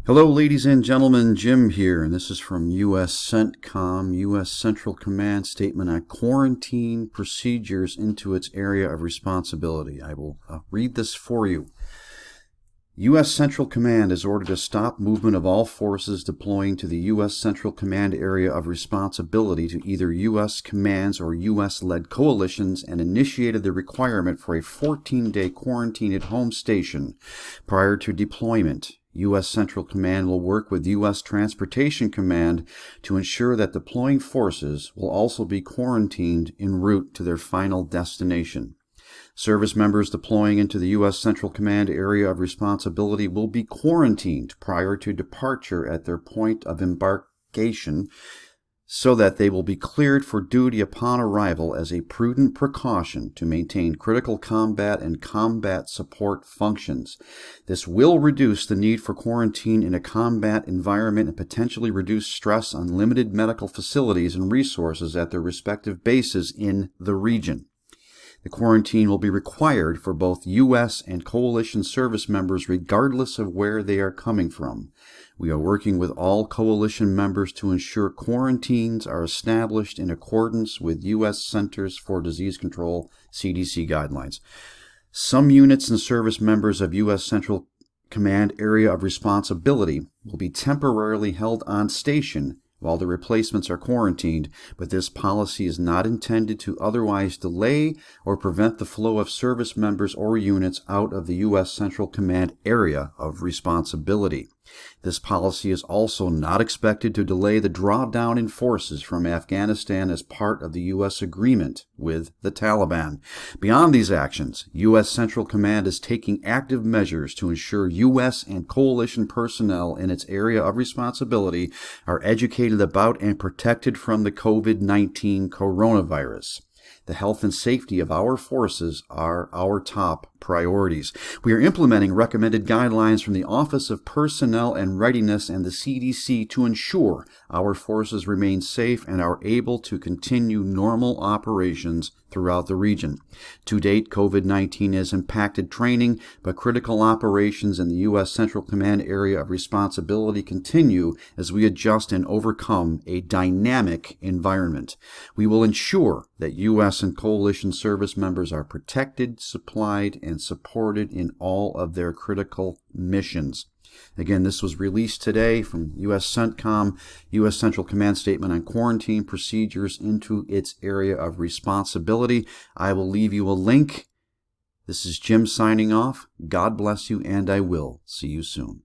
Hello, ladies and gentlemen. Jim here, and this is from U.S. CENTCOM, U.S. Central Command Statement on Quarantine Procedures into its Area of Responsibility. I will read this for you. U.S. Central Command is ordered to stop movement of all forces deploying to the U.S. Central Command Area of Responsibility to either U.S. commands or U.S.-led coalitions and initiated the requirement for a 14-day quarantine at home station prior to deployment. U.S. Central Command will work with U.S. Transportation Command to ensure that deploying forces will also be quarantined en route to their final destination. Service members deploying into the U.S. Central Command Area of Responsibility will be quarantined prior to departure at their point of embarkation so that they will be cleared for duty upon arrival as a prudent precaution to maintain critical combat and combat support functions. This will reduce the need for quarantine in a combat environment and potentially reduce stress on limited medical facilities and resources at their respective bases in the region. The quarantine will be required for both U.S. and coalition service members regardless of where they are coming from. We are working with all coalition members to ensure quarantines are established in accordance with U.S. Centers for Disease Control (CDC) guidelines. Some units and service members of U.S. Central Command Area of Responsibility will be temporarily held on station while the replacements are quarantined, but this policy is not intended to otherwise delay or prevent the flow of service members or units out of the U.S. Central Command Area of Responsibility. This policy is also not expected to delay the drawdown in forces from Afghanistan as part of the U.S. agreement with the Taliban. Beyond these actions, U.S. Central Command is taking active measures to ensure U.S. and coalition personnel in its area of responsibility are educated about and protected from the COVID-19 coronavirus. The health and safety of our forces are our top priorities. We are implementing recommended guidelines from the Office of Personnel and Readiness and the CDC to ensure our forces remain safe and are able to continue normal operations throughout the region. To date, COVID-19 has impacted training, but critical operations in the U.S. Central Command Area of Responsibility continue as we adjust and overcome a dynamic environment. We will ensure that U.S. and coalition service members are protected, supplied, and supported in all of their critical missions. Again, this was released today from U.S. CENTCOM, U.S. Central Command Statement on Quarantine Procedures into its Area of Responsibility. I will leave you a link. This is Jim signing off. God bless you, and I will see you soon.